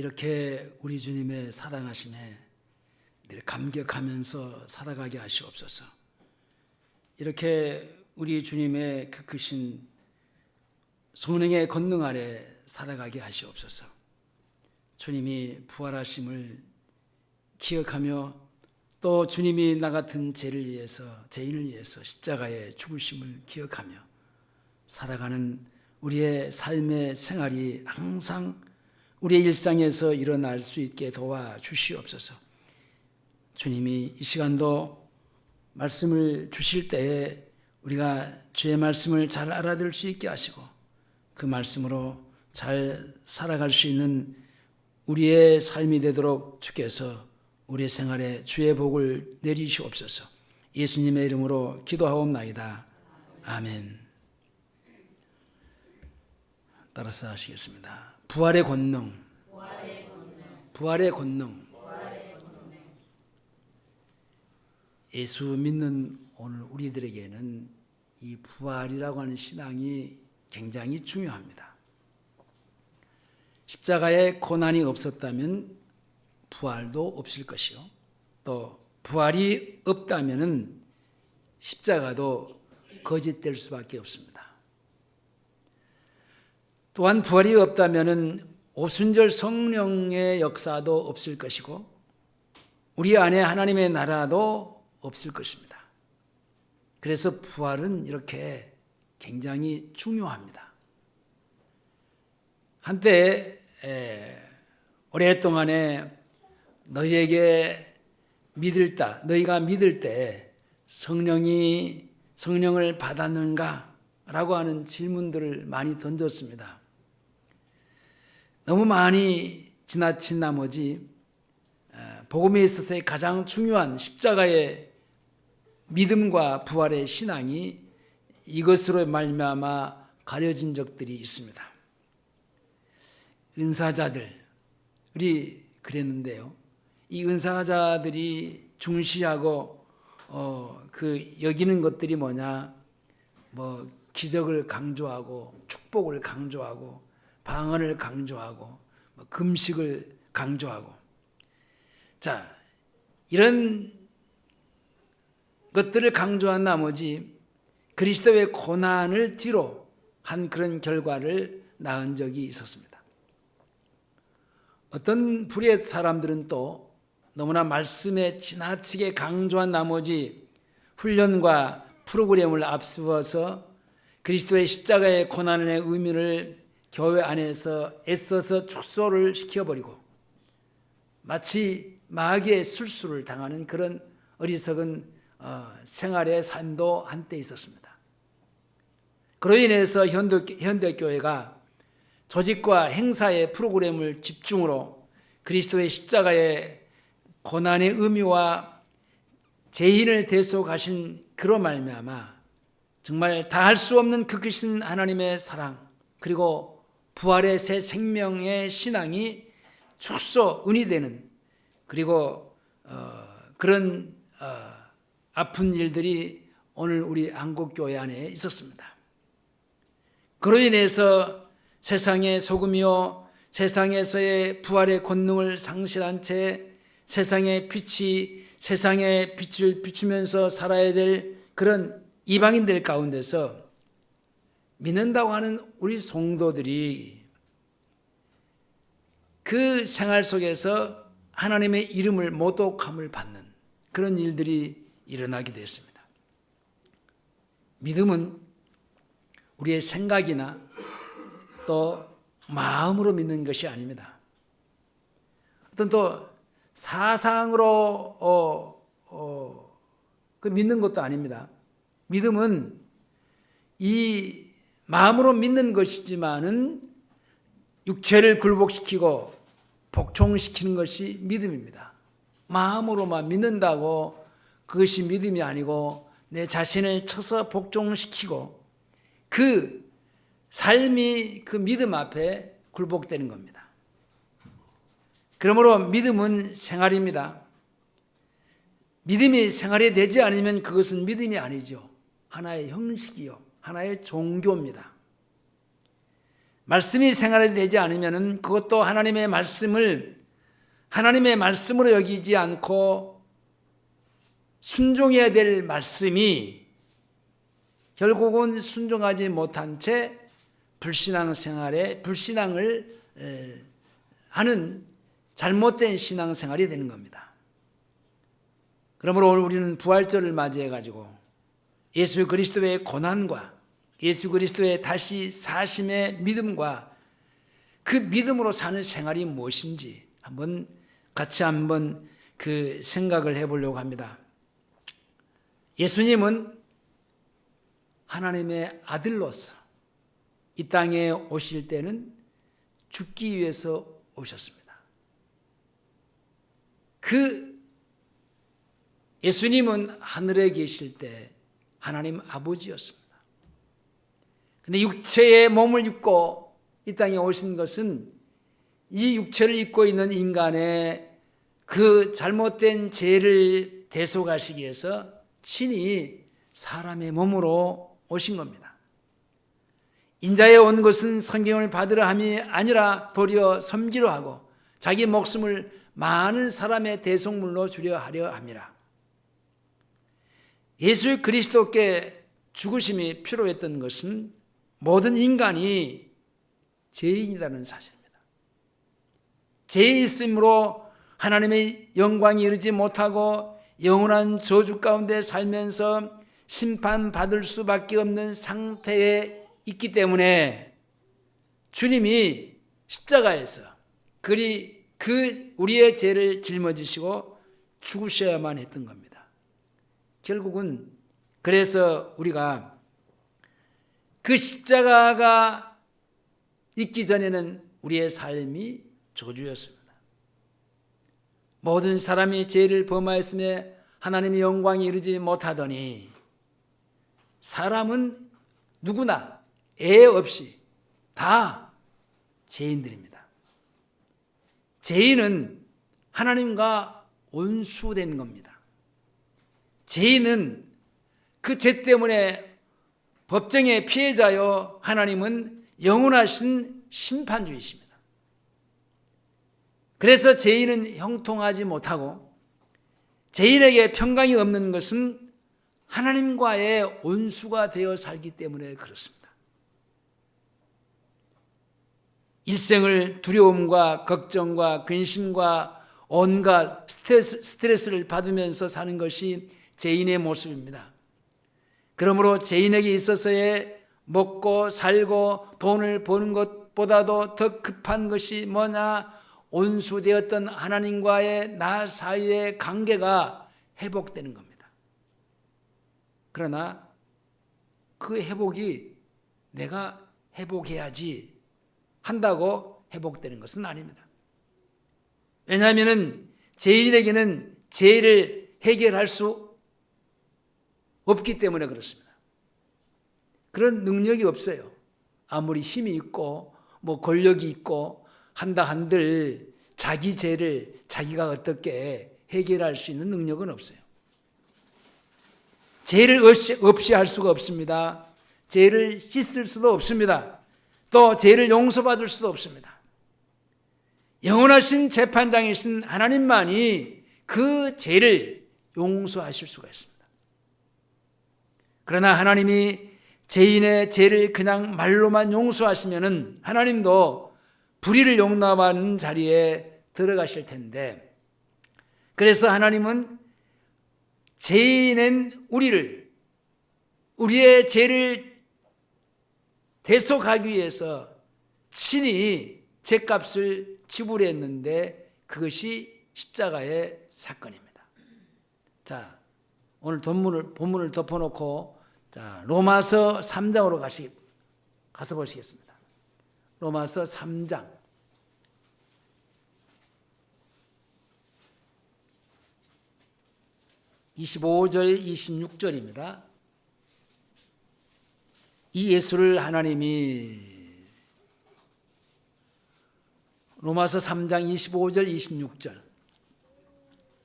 이렇게 우리 주님의 사랑하심에 늘 감격하면서 살아가게 하시옵소서. 이렇게 우리 주님의 그 크신 성령의 권능 아래 살아가게 하시옵소서. 주님이 부활하심을 기억하며 또 주님이 나 같은 죄인을 위해서 십자가에 죽으심을 기억하며 살아가는 우리의 삶의 생활이 항상 우리의 일상에서 일어날 수 있게 도와주시옵소서. 주님이 이 시간도 말씀을 주실 때에 우리가 주의 말씀을 잘 알아들을 수 있게 하시고 그 말씀으로 잘 살아갈 수 있는 우리의 삶이 되도록 주께서 우리의 생활에 주의 복을 내리시옵소서. 예수님의 이름으로 기도하옵나이다. 아멘. 따라서 하시겠습니다. 부활의 권능. 부활의 권능. 예수 믿는 오늘 우리들에게는 이 부활이라고 하는 신앙이 굉장히 중요합니다. 십자가에 고난이 없었다면 부활도 없을 것이요. 또 부활이 없다면 십자가도 거짓될 수밖에 없습니다. 또한 부활이 없다면 오순절 성령의 역사도 없을 것이고 우리 안에 하나님의 나라도 없을 것입니다. 그래서 부활은 이렇게 굉장히 중요합니다. 한때 오랫동안에 너희가 믿을 때 성령을 받았는가? 라고 하는 질문들을 많이 던졌습니다. 너무 많이 지나친 나머지 복음에 있어서의 가장 중요한 십자가의 믿음과 부활의 신앙이 이것으로 말미암아 가려진 적들이 있습니다. 은사자들이 그랬는데요. 이 은사자들이 중시하고 여기는 것들이 뭐냐? 기적을 강조하고 축복을 강조하고 방언을 강조하고 금식을 강조하고 자 이런 것들을 강조한 나머지 그리스도의 고난을 뒤로 한 그런 결과를 낳은 적이 있었습니다. 어떤 불의의 사람들은 또 너무나 말씀에 지나치게 강조한 나머지 훈련과 프로그램을 앞세워서 그리스도의 십자가의 고난의 의미를 교회 안에서 애써서 축소를 시켜버리고 마치 마귀의 술수를 당하는 그런 어리석은 생활의 삶도 한때 있었습니다. 그로 인해서 현대교회가 조직과 행사의 프로그램을 집중으로 그리스도의 십자가의 고난의 의미와 죄인을 대속하신 그로 말미암아 정말 다할 수 없는 그 크신 하나님의 사랑 그리고 부활의 새 생명의 신앙이 축소 은이되는 그리고 그런 아픈 일들이 오늘 우리 한국교회 안에 있었습니다. 그로 인해서 세상의 소금이요 세상에서의 부활의 권능을 상실한 채 세상의 빛을 비추면서 살아야 될 그런 이방인들 가운데서 믿는다고 하는 우리 성도들이 그 생활 속에서 하나님의 이름을 모독함을 받는 그런 일들이 일어나게 되었습니다. 믿음은 우리의 생각이나 또 마음으로 믿는 것이 아닙니다. 어떤 또 사상으로 믿는 것도 아닙니다. 믿음은 이 마음으로 믿는 것이지만은 육체를 굴복시키고 복종시키는 것이 믿음입니다. 마음으로만 믿는다고 그것이 믿음이 아니고 내 자신을 쳐서 복종시키고 그 삶이 그 믿음 앞에 굴복되는 겁니다. 그러므로 믿음은 생활입니다. 믿음이 생활이 되지 않으면 그것은 믿음이 아니죠. 하나의 형식이요. 하나의 종교입니다. 말씀이 생활이 되지 않으면 그것도 하나님의 말씀으로 여기지 않고 순종해야 될 말씀이 결국은 순종하지 못한 채 불신앙을 하는 잘못된 신앙생활이 되는 겁니다. 그러므로 오늘 우리는 부활절을 맞이해가지고 예수 그리스도의 고난과 예수 그리스도의 다시 사심의 믿음과 그 믿음으로 사는 생활이 무엇인지 같이 한번 그 생각을 해보려고 합니다. 예수님은 하나님의 아들로서 이 땅에 오실 때는 죽기 위해서 오셨습니다. 예수님은 하늘에 계실 때 하나님 아버지였습니다. 근데 육체의 몸을 입고 이 땅에 오신 것은 이 육체를 입고 있는 인간의 그 잘못된 죄를 대속하시기 위해서 친히 사람의 몸으로 오신 겁니다. 인자에 온 것은 성경을 받으려 함이 아니라 도리어 섬기려 하고 자기 목숨을 많은 사람의 대속물로 주려 하려 함이라. 예수 그리스도께 죽으심이 필요했던 것은 모든 인간이 죄인이라는 사실입니다. 죄에 있으므로 하나님의 영광에 이르지 못하고 영원한 저주 가운데 살면서 심판받을 수밖에 없는 상태에 있기 때문에 주님이 십자가에서 우리의 죄를 짊어지시고 죽으셔야만 했던 겁니다. 결국은 그래서 우리가 그 십자가가 있기 전에는 우리의 삶이 저주였습니다. 모든 사람이 죄를 범하였음에 하나님의 영광에 이르지 못하더니 사람은 누구나 애 없이 다 죄인들입니다. 죄인은 하나님과 원수된 겁니다. 죄인은 그 죄 때문에 법정의 피해자요, 하나님은 영원하신 심판주이십니다. 그래서 죄인은 형통하지 못하고 죄인에게 평강이 없는 것은 하나님과의 원수가 되어 살기 때문에 그렇습니다. 일생을 두려움과 걱정과 근심과 온갖 스트레스를 받으면서 사는 것이 죄인의 모습입니다. 그러므로 죄인에게 있어서의 먹고 살고 돈을 버는 것보다도 더 급한 것이 뭐냐? 온수되었던 하나님과의 나 사이의 관계가 회복되는 겁니다. 그러나 그 회복이 내가 회복해야지 한다고 회복되는 것은 아닙니다. 왜냐하면 죄인에게는 죄를 해결할 수 없기 때문에 그렇습니다. 그런 능력이 없어요. 아무리 힘이 있고 권력이 있고 한다 한들 자기 죄를 자기가 어떻게 해결할 수 있는 능력은 없어요. 죄를 없이 할 수가 없습니다. 죄를 씻을 수도 없습니다. 또 죄를 용서받을 수도 없습니다. 영원하신 재판장이신 하나님만이 그 죄를 용서하실 수가 있습니다. 그러나 하나님이 죄인의 죄를 그냥 말로만 용서하시면은 하나님도 불의를 용납하는 자리에 들어가실 텐데, 그래서 하나님은 죄인인 우리의 죄를 대속하기 위해서 친히 죄값을 지불했는데 그것이 십자가의 사건입니다. 자, 오늘 본문을 덮어놓고 로마서 3장으로 가서 보시겠습니다. 로마서 3장 25절 26절입니다. 이 예수를 하나님이 로마서 3장 25절 26절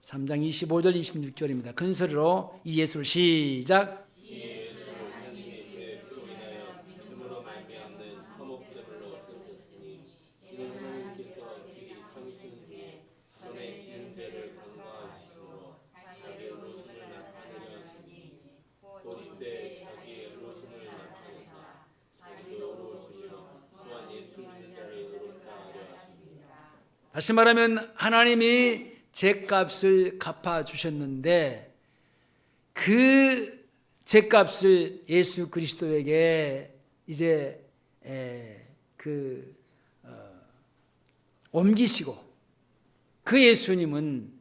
3장 25절 26절입니다. 큰 소리로 이 예수를 시작. 다시 말하면 하나님이 죗값을 갚아주셨는데 그 죗값을 예수 그리스도에게 이제 옮기시고 그 예수님은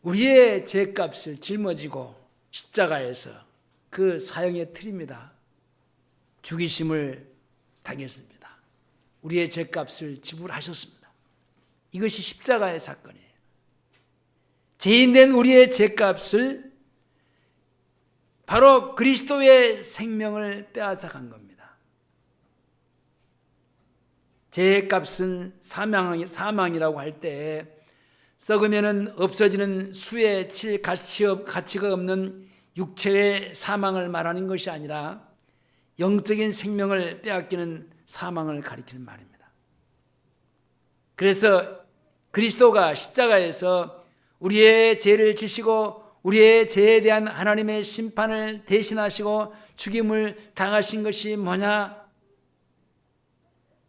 우리의 죗값을 짊어지고 십자가에서 그 사형의 틀입니다. 죽이심을 당했습니다. 우리의 죗값을 지불하셨습니다. 이것이 십자가의 사건이에요. 죄인된 우리의 죗값을 바로 그리스도의 생명을 빼앗아간 겁니다. 죄값은 사망이라고 할 때 썩으면 없어지는 수에 칠 가치가 없는 육체의 사망을 말하는 것이 아니라 영적인 생명을 빼앗기는 사망을 가리키는 말입니다. 그래서 그리스도가 십자가에서 우리의 죄를 지시고 우리의 죄에 대한 하나님의 심판을 대신하시고 죽임을 당하신 것이 뭐냐?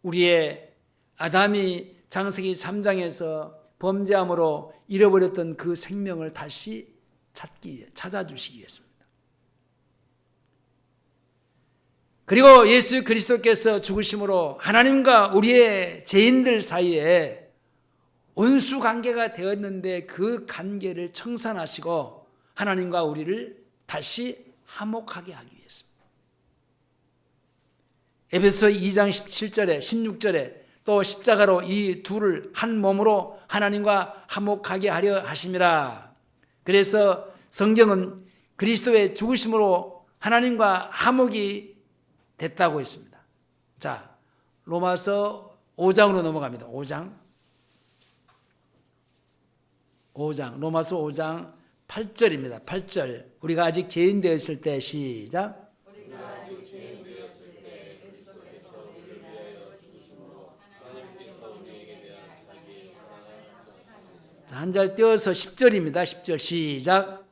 우리의 아담이 창세기 3장에서 범죄함으로 잃어버렸던 그 생명을 다시 찾아주시기 위해서입니다. 그리고 예수 그리스도께서 죽으심으로 하나님과 우리의 죄인들 사이에 원수 관계가 되었는데 그 관계를 청산하시고 하나님과 우리를 다시 화목하게 하기 위해서입니다. 에베소 2장 17절에 16절에 또 십자가로 이 둘을 한 몸으로 하나님과 화목하게 하려 하심이라. 그래서 성경은 그리스도의 죽으심으로 하나님과 화목이 됐다고 했습니다. 자, 로마서 5장으로 넘어갑니다. 5장 로마서 5장 8절입니다. 8절. 우리가 아직 죄인 되었을 때 시작. 자, 한 절 띄어서 10절입니다. 10절 시작.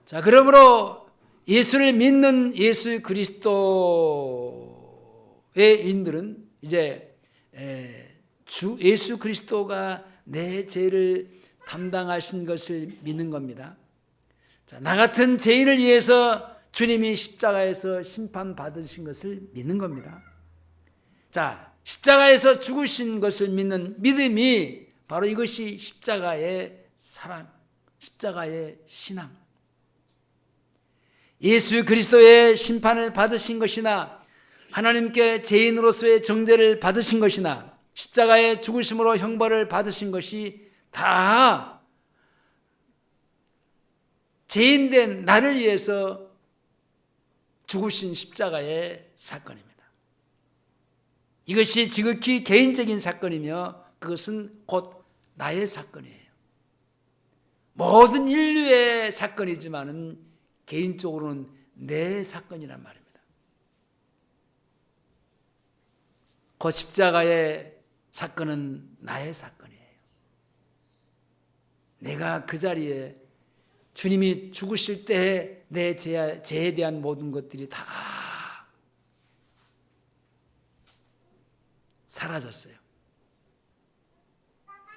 자, 그러므로 예수를 믿는 예수 그리스도의 인들은 이제 주 예수 그리스도가 내 죄를 담당하신 것을 믿는 겁니다. 자, 나 같은 죄인을 위해서 주님이 십자가에서 심판받으신 것을 믿는 겁니다. 자, 십자가에서 죽으신 것을 믿는 믿음이 바로 이것이 십자가의 사랑, 십자가의 신앙. 예수 그리스도의 심판을 받으신 것이나 하나님께 죄인으로서의 정죄를 받으신 것이나 십자가의 죽으심으로 형벌을 받으신 것이 다 죄인된 나를 위해서 죽으신 십자가의 사건입니다. 이것이 지극히 개인적인 사건이며 그것은 곧 나의 사건이에요. 모든 인류의 사건이지만은 개인적으로는 내 사건이란 말입니다. 그 십자가의 사건은 나의 사건이에요. 내가 그 자리에 주님이 죽으실 때 내 죄에 대한 모든 것들이 다 사라졌어요.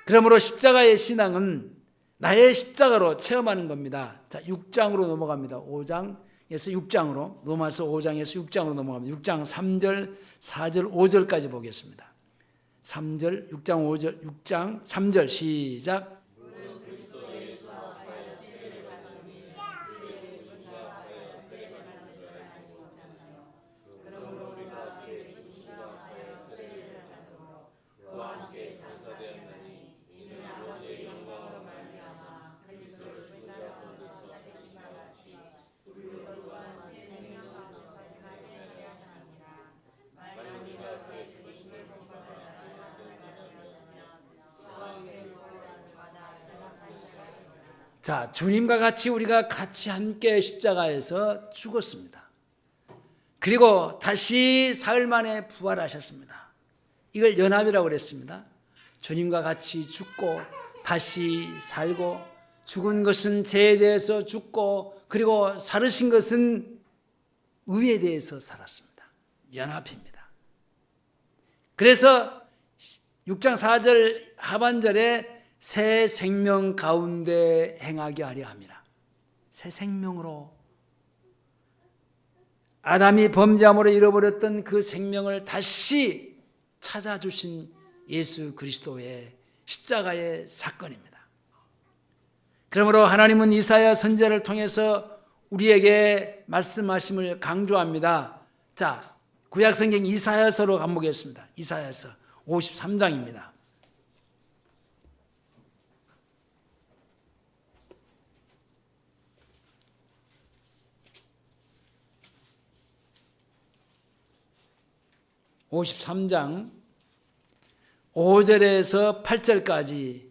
그러므로 십자가의 신앙은 나의 십자가로 체험하는 겁니다. 자, 6장으로 넘어갑니다. 5장에서 6장으로, 로마서 5장에서 6장으로 넘어갑니다. 6장 3절, 4절, 5절까지 보겠습니다. 3절, 6장 5절, 6장 3절 시작. 자, 주님과 같이 우리가 같이 함께 십자가에서 죽었습니다. 그리고 다시 사흘 만에 부활하셨습니다. 이걸 연합이라고 그랬습니다. 주님과 같이 죽고 다시 살고 죽은 것은 죄에 대해서 죽고 그리고 살으신 것은 의에 대해서 살았습니다. 연합입니다. 그래서 6장 4절 하반절에 새 생명 가운데 행하게 하려 함이라. 새 생명으로 아담이 범죄함으로 잃어버렸던 그 생명을 다시 찾아주신 예수 그리스도의 십자가의 사건입니다. 그러므로 하나님은 이사야 선지자를 통해서 우리에게 말씀하심을 강조합니다. 자, 구약성경 이사야서로 가보겠습니다. 이사야서 53장입니다. (53장) 5절에서 8절까지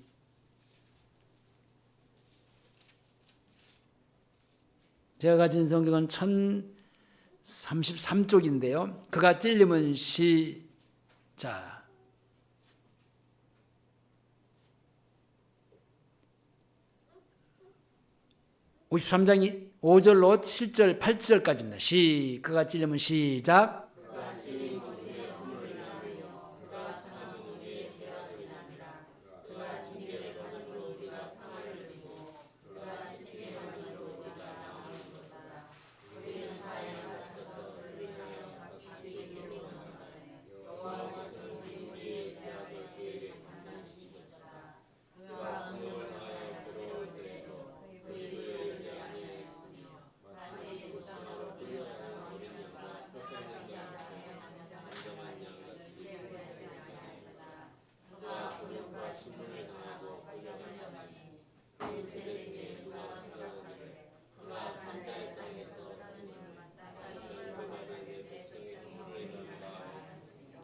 제가 가진 성경은 1033쪽인데요. 그가 찔림은 시작. 53장이 5절로 7절, 8절까지입니다. 그가 찔림은 시작.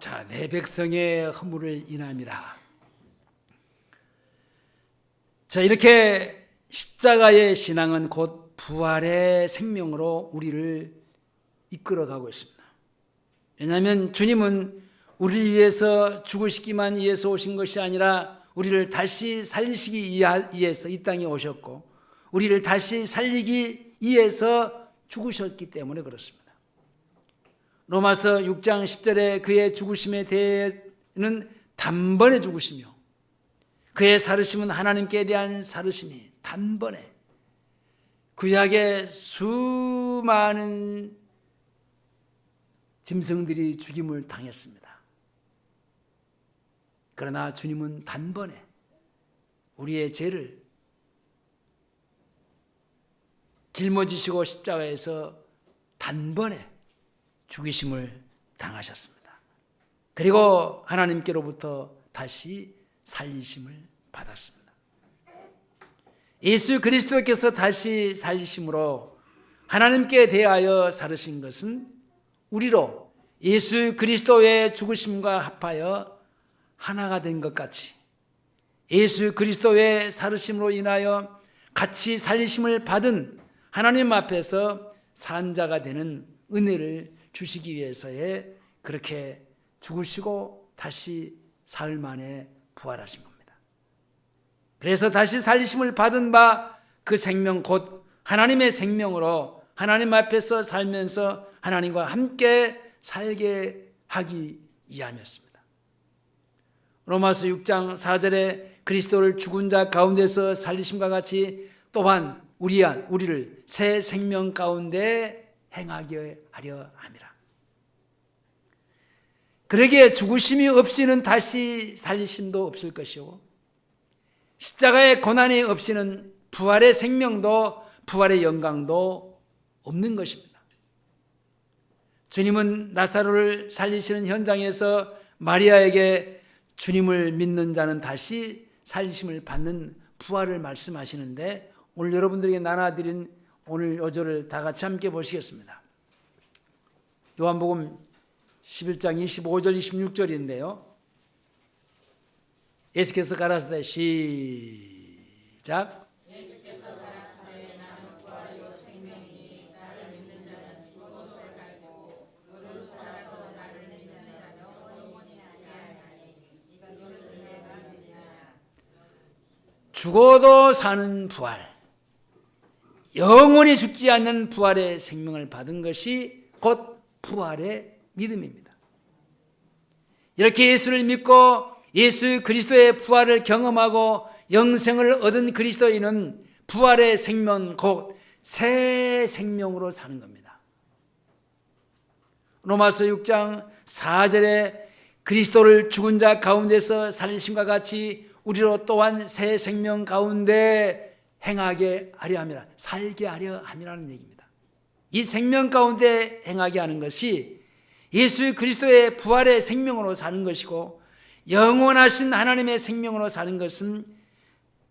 자, 내 백성의 허물을 인함이라. 자, 이렇게 십자가의 신앙은 곧 부활의 생명으로 우리를 이끌어가고 있습니다. 왜냐하면 주님은 우리를 위해서 죽으시기만 위해서 오신 것이 아니라 우리를 다시 살리시기 위해서 이 땅에 오셨고 우리를 다시 살리기 위해서 죽으셨기 때문에 그렇습니다. 로마서 6장 10절에 그의 죽으심에 대해는 단번에 죽으시며 그의 살으심은 하나님께 대한 살으심이 단번에 구약의 수많은 짐승들이 죽임을 당했습니다. 그러나 주님은 단번에 우리의 죄를 짊어지시고 십자가에서 단번에 죽이심을 당하셨습니다. 그리고 하나님께로부터 다시 살리심을 받았습니다. 예수 그리스도께서 다시 살리심으로 하나님께 대하여 살으신 것은 우리로 예수 그리스도의 죽으심과 합하여 하나가 된 것 같이 예수 그리스도의 살으심으로 인하여 같이 살리심을 받은 하나님 앞에서 산자가 되는 은혜를 주시기 위해서에 그렇게 죽으시고 다시 사흘 만에 부활하신 겁니다. 그래서 다시 살리심을 받은 바 그 생명 곧 하나님의 생명으로 하나님 앞에서 살면서 하나님과 함께 살게 하기 위함이었습니다. 로마서 6장 4절에 그리스도를 죽은 자 가운데서 살리심과 같이 또한 우리를 새 생명 가운데 행하게 하려 함이라. 그러기에 죽으심이 없이는 다시 살리심도 없을 것이고 십자가의 고난이 없이는 부활의 생명도 부활의 영광도 없는 것입니다. 주님은 나사로를 살리시는 현장에서 마리아에게 주님을 믿는 자는 다시 살리심을 받는 부활을 말씀하시는데 오늘 여러분들에게 나눠드린 오늘 요절을 다 같이 함께 보시겠습니다. 요한복음 11장 25절 26절인데요. 예수께서 가라사대 시작. 죽어도 사는 부활, 영원히 죽지 않는 부활의 생명을 받은 것이 곧 부활의 믿음입니다. 이렇게 예수를 믿고 예수 그리스도의 부활을 경험하고 영생을 얻은 그리스도인은 부활의 생명, 곧 새 생명으로 사는 겁니다. 로마서 6장 4절에 그리스도를 죽은 자 가운데서 살리심과 같이 우리로 또한 새 생명 가운데 행하게 하려 함이라, 살게 하려 함이라는 얘기입니다. 이 생명 가운데 행하게 하는 것이 예수 그리스도의 부활의 생명으로 사는 것이고, 영원하신 하나님의 생명으로 사는 것은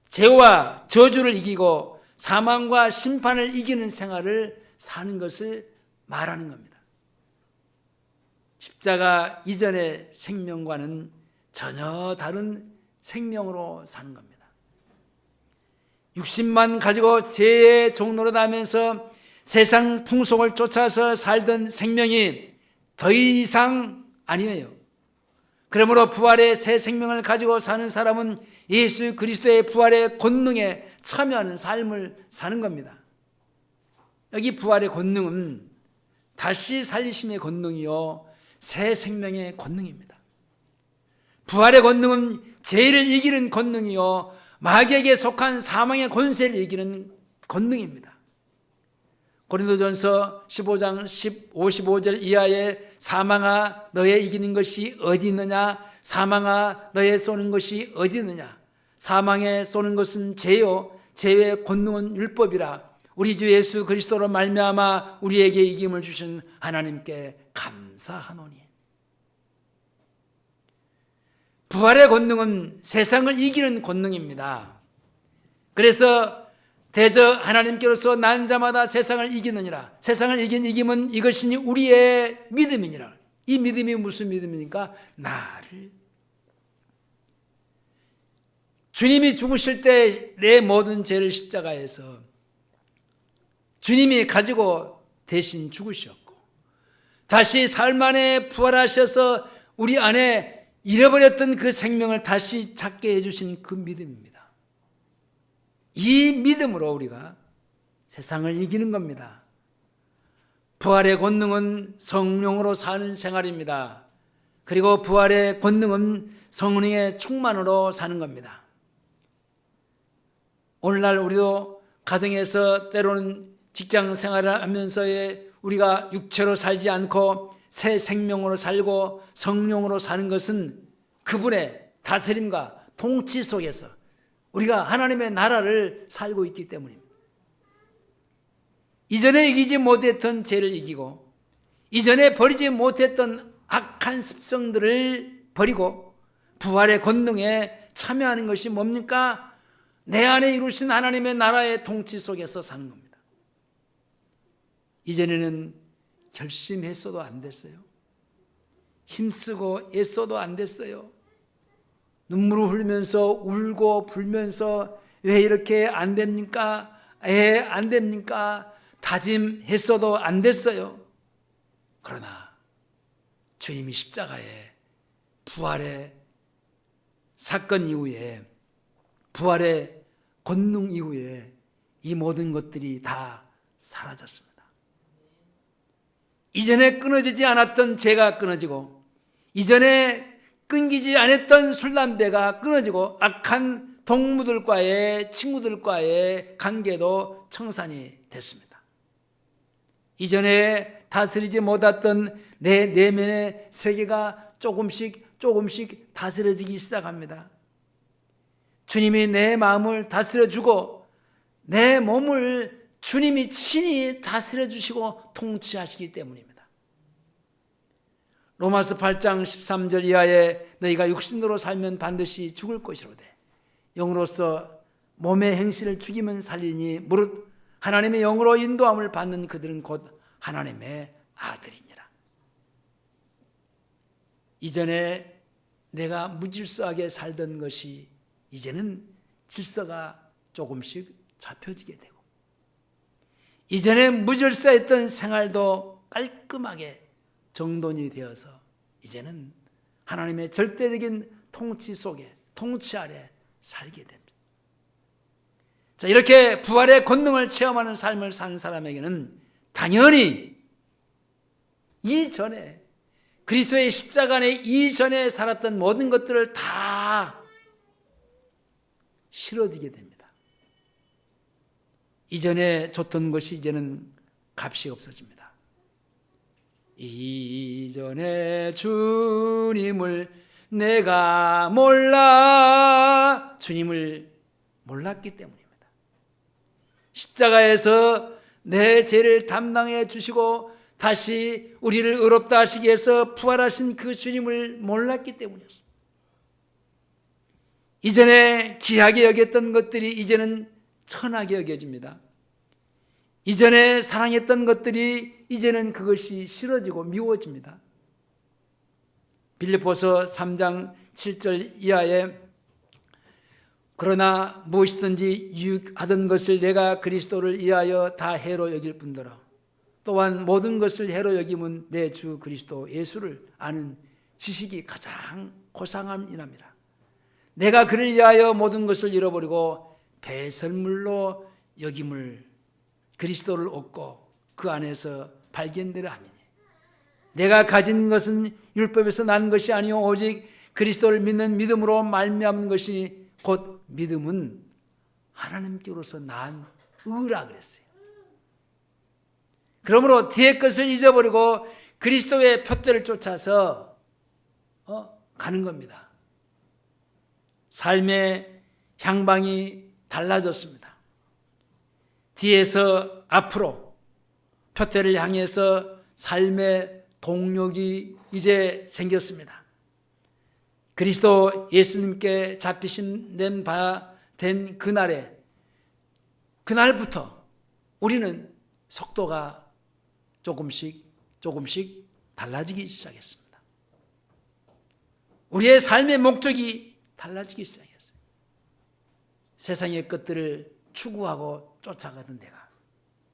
죄와 저주를 이기고 사망과 심판을 이기는 생활을 사는 것을 말하는 겁니다. 십자가 이전의 생명과는 전혀 다른 생명으로 사는 겁니다. 육신만 가지고 죄의 종로로 다니면서 세상 풍속을 쫓아서 살던 생명이 더 이상 아니에요. 그러므로 부활의 새 생명을 가지고 사는 사람은 예수 그리스도의 부활의 권능에 참여하는 삶을 사는 겁니다. 여기 부활의 권능은 다시 살리심의 권능이요, 새 생명의 권능입니다. 부활의 권능은 죄를 이기는 권능이요, 마귀에게 속한 사망의 권세를 이기는 권능입니다. 고린도전서 15장 55절 이하에 사망아 너의 이기는 것이 어디 있느냐, 사망아 너의 쏘는 것이 어디 있느냐, 사망에 쏘는 것은 죄요 죄의 권능은 율법이라, 우리 주 예수 그리스도로 말미암아 우리에게 이김을 주신 하나님께 감사하노니. 부활의 권능은 세상을 이기는 권능입니다. 그래서 대저 하나님께로서 난 자마다 세상을 이기느니라, 세상을 이긴 이김은 이것이니 우리의 믿음이니라. 이 믿음이 무슨 믿음입니까? 나를, 주님이 죽으실 때 내 모든 죄를 십자가에서 주님이 가지고 대신 죽으셨고, 다시 삶 안에 부활하셔서 우리 안에 잃어버렸던 그 생명을 다시 찾게 해주신 그 믿음입니다. 이 믿음으로 우리가 세상을 이기는 겁니다. 부활의 권능은 성령으로 사는 생활입니다. 그리고 부활의 권능은 성령의 충만으로 사는 겁니다. 오늘날 우리도 가정에서 때로는 직장 생활을 하면서의 우리가 육체로 살지 않고 새 생명으로 살고 성령으로 사는 것은 그분의 다스림과 통치 속에서 우리가 하나님의 나라를 살고 있기 때문입니다. 이전에 이기지 못했던 죄를 이기고, 이전에 버리지 못했던 악한 습성들을 버리고 부활의 권능에 참여하는 것이 뭡니까? 내 안에 이루신 하나님의 나라의 통치 속에서 사는 겁니다. 이전에는 결심했어도 안 됐어요. 힘쓰고 애써도 안 됐어요. 눈물을 흘리면서 울고 불면서 왜 이렇게 안 됩니까? 안 됩니까? 다짐했어도 안 됐어요. 그러나 주님이 십자가에 부활의 사건 이후에, 부활의 권능 이후에 이 모든 것들이 다 사라졌습니다. 이전에 끊어지지 않았던 죄가 끊어지고, 이전에 끊기지 않았던 술, 담배가 끊어지고, 악한 동무들과의, 친구들과의 관계도 청산이 됐습니다. 이전에 다스리지 못했던 내 내면의 세계가 조금씩 다스려지기 시작합니다. 주님이 내 마음을 다스려주고 내 몸을 주님이 친히 다스려주시고 통치하시기 때문입니다. 로마서 8장 13절 이하에 너희가 육신으로 살면 반드시 죽을 것이로되 영으로서 몸의 행실을 죽이면 살리니 무릇 하나님의 영으로 인도함을 받는 그들은 곧 하나님의 아들이니라. 이전에 내가 무질서하게 살던 것이 이제는 질서가 조금씩 잡혀지게 되고, 이전에 무질서했던 생활도 깔끔하게 정돈이 되어서 이제는 하나님의 절대적인 통치 속에, 통치 아래 살게 됩니다. 자, 이렇게 부활의 권능을 체험하는 삶을 사는 사람에게는 당연히 이전에 그리스도의 십자가 안에 이전에 살았던 모든 것들을 다 싫어지게 됩니다. 이전에 줬던 것이 이제는 값이 없어집니다. 이전에 주님을 내가 몰라, 주님을 몰랐기 때문입니다. 십자가에서 내 죄를 담당해 주시고 다시 우리를 의롭다 하시기 위해서 부활하신 그 주님을 몰랐기 때문이었습니다. 이전에 귀하게 여겼던 것들이 이제는 천하게 여겨집니다. 이전에 사랑했던 것들이 이제는 그것이 싫어지고 미워집니다. 빌립보서 3장 7절 이하에 그러나 무엇이든지 유익하던 것을 내가 그리스도를 위하여 다 해로 여길 뿐더러 또한 모든 것을 해로 여김은 내 주 그리스도 예수를 아는 지식이 가장 고상함이랍니다. 내가 그를 위하여 모든 것을 잃어버리고 배설물로 여김을 그리스도를 얻고 그 안에서 발견되려 함이니 내가 가진 것은 율법에서 난 것이 아니요 오직 그리스도를 믿는 믿음으로 말미암은 것이 곧 믿음은 하나님께로서 난 의라 그랬어요. 그러므로 뒤의 것을 잊어버리고 그리스도의 표대를 쫓아서 가는 겁니다. 삶의 향방이 달라졌습니다. 뒤에서 앞으로 표대를 향해서 삶의 동력이 이제 생겼습니다. 그리스도 예수님께 잡히신 된 그날부터 우리는 속도가 조금씩 달라지기 시작했습니다. 우리의 삶의 목적이 달라지기 시작했어요. 세상의 것들을 추구하고 쫓아가던 내가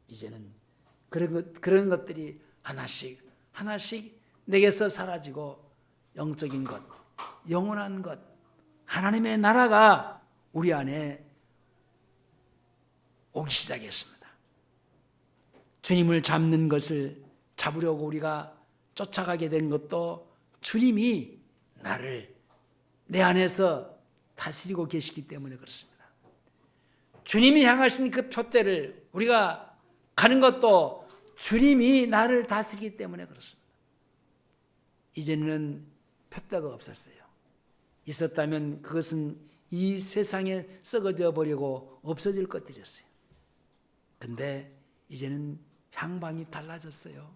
이제는 그런 것들이 하나씩 내게서 사라지고 영적인 것, 영원한 것, 하나님의 나라가 우리 안에 오기 시작했습니다. 주님을 잡는 것을 잡으려고 우리가 쫓아가게 된 것도 주님이 나를 내 안에서 다스리고 계시기 때문에 그렇습니다. 주님이 향하신 그 표대를 우리가 가는 것도 주님이 나를 다스리기 때문에 그렇습니다. 이제는 표대가 없었어요. 있었다면 그것은 이 세상에 썩어져 버리고 없어질 것들이었어요. 근데 이제는 향방이 달라졌어요.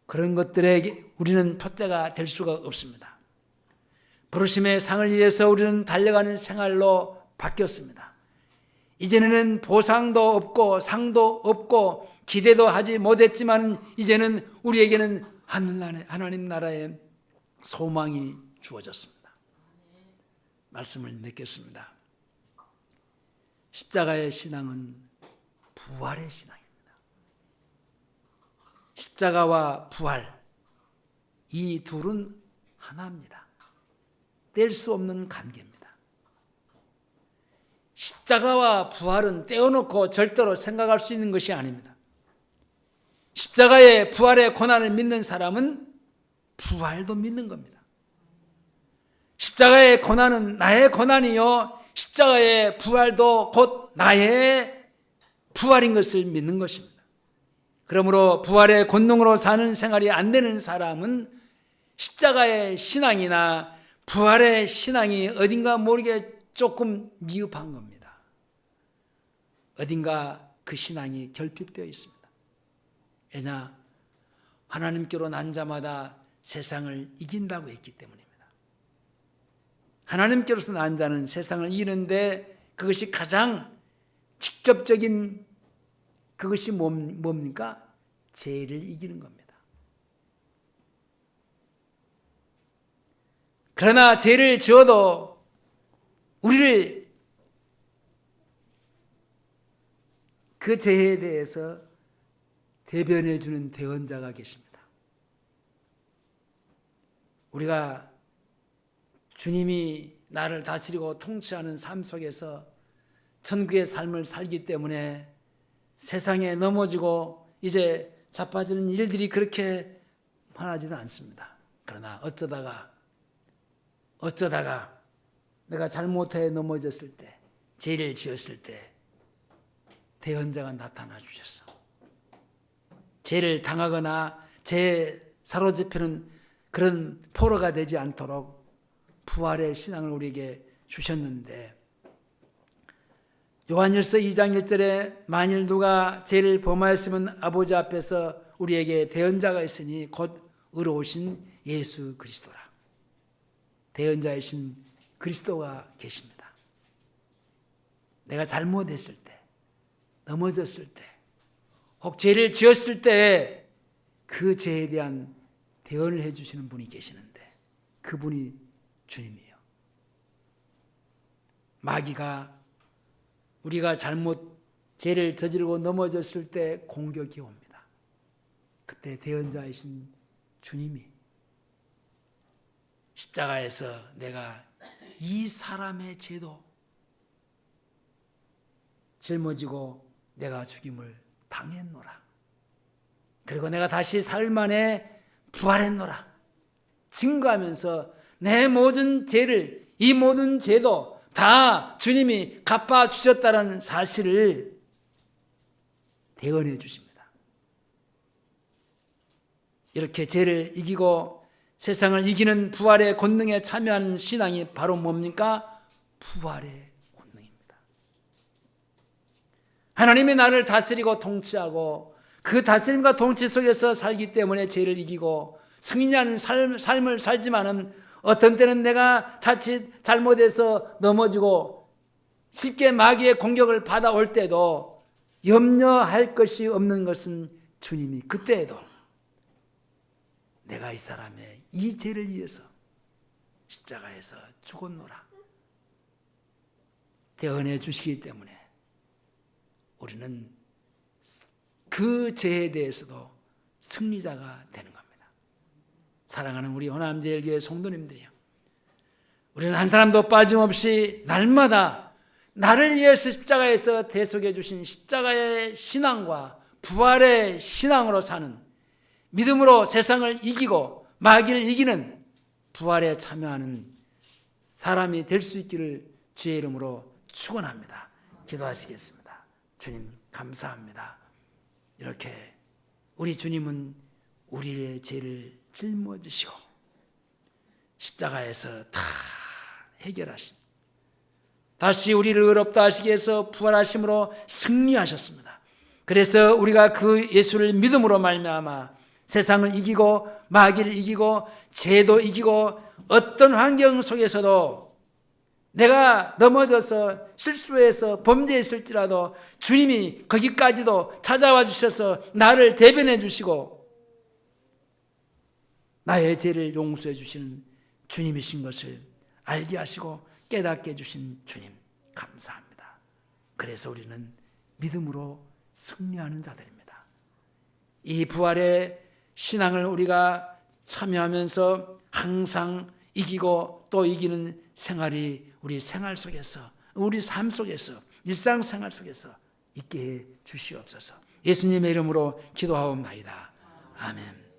그런 것들에 우리는 표대가 될 수가 없습니다. 부르심의 상을 위해서 우리는 달려가는 생활로 바뀌었습니다. 이제는 보상도 없고 상도 없고 기대도 하지 못했지만 이제는 우리에게는 하나님 나라의 소망이 주어졌습니다. 말씀을 맺겠습니다. 십자가의 신앙은 부활의 신앙입니다. 십자가와 부활, 이 둘은 하나입니다. 뗄 수 없는 관계입니다. 십자가와 부활은 떼어놓고 절대로 생각할 수 있는 것이 아닙니다. 십자가의 부활의 고난을 믿는 사람은 부활도 믿는 겁니다. 십자가의 고난은 나의 고난이요 십자가의 부활도 곧 나의 부활인 것을 믿는 것입니다. 그러므로 부활의 권능으로 사는 생활이 안 되는 사람은 십자가의 신앙이나 부활의 신앙이 어딘가 모르게 조금 미흡한 겁니다. 어딘가 그 신앙이 결핍되어 있습니다. 왜냐? 하나님께로 난 자마다 세상을 이긴다고 했기 때문입니다. 하나님께로서 난 자는 세상을 이기는데 그것이 가장 직접적인 그것이 뭡니까? 죄를 이기는 겁니다. 그러나 죄를 지어도 우리를 그 죄에 대해서 대변해 주는 대언자가 계십니다. 우리가 주님이 나를 다스리고 통치하는 삶 속에서 천국의 삶을 살기 때문에 세상에 넘어지고 이제 자빠지는 일들이 그렇게 많아지는 않습니다. 그러나 어쩌다가 내가 잘못해 넘어졌을 때, 죄를 지었을 때 대언자가 나타나 주셨어. 죄를 당하거나 죄 사로잡히는 그런 포로가 되지 않도록 부활의 신앙을 우리에게 주셨는데, 요한일서 2장 1절에 만일 누가 죄를 범하였으면 아버지 앞에서 우리에게 대언자가 있으니 곧 의로우신 예수 그리스도라. 대언자이신 그리스도가 계십니다. 내가 잘못했을 때, 넘어졌을 때, 혹 죄를 지었을 때 그 죄에 대한 대언을 해주시는 분이 계시는데 그분이 주님이에요. 마귀가 우리가 잘못 죄를 저지르고 넘어졌을 때 공격이 옵니다. 그때 대언자이신 주님이 십자가에서 내가 이 사람의 죄도 짊어지고 내가 죽임을 당했노라. 그리고 내가 다시 사흘 만에 부활했노라. 증거하면서 내 모든 죄를, 이 모든 죄도 다 주님이 갚아주셨다는 사실을 대언해 주십니다. 이렇게 죄를 이기고 세상을 이기는 부활의 권능에 참여하는 신앙이 바로 뭡니까? 부활의 권능입니다. 하나님이 나를 다스리고 통치하고 그 다스림과 통치 속에서 살기 때문에 죄를 이기고 승리하는 삶을 살지만은 어떤 때는 내가 자칫 잘못해서 넘어지고 쉽게 마귀의 공격을 받아올 때도 염려할 것이 없는 것은 주님이 그때에도 내가 이 사람의 이 죄를 위해서 십자가에서 죽었노라 대언해 주시기 때문에 우리는 그 죄에 대해서도 승리자가 되는 겁니다. 사랑하는 우리 호남제일교회 성도님들이요, 우리는 한 사람도 빠짐없이 날마다 나를 위해서 십자가에서 대속해 주신 십자가의 신앙과 부활의 신앙으로 사는, 믿음으로 세상을 이기고 마귀를 이기는 부활에 참여하는 사람이 될 수 있기를 주의 이름으로 축원합니다. 기도하시겠습니다. 주님 감사합니다. 이렇게 우리 주님은 우리의 죄를 짊어지시고 십자가에서 다 해결하신, 다시 우리를 의롭다 하시기 위해서 부활하심으로 승리하셨습니다. 그래서 우리가 그 예수를 믿음으로 말미암아 세상을 이기고 마귀를 이기고 죄도 이기고 어떤 환경 속에서도 내가 넘어져서 실수해서 범죄했을지라도 주님이 거기까지도 찾아와 주셔서 나를 대변해 주시고 나의 죄를 용서해 주시는 주님이신 것을 알게 하시고 깨닫게 해주신 주님 감사합니다. 그래서 우리는 믿음으로 승리하는 자들입니다. 이 부활의 신앙을 우리가 참여하면서 항상 이기고 또 이기는 생활이 우리 생활 속에서, 우리 삶 속에서, 일상생활 속에서 있게 해 주시옵소서. 예수님의 이름으로 기도하옵나이다. 아멘.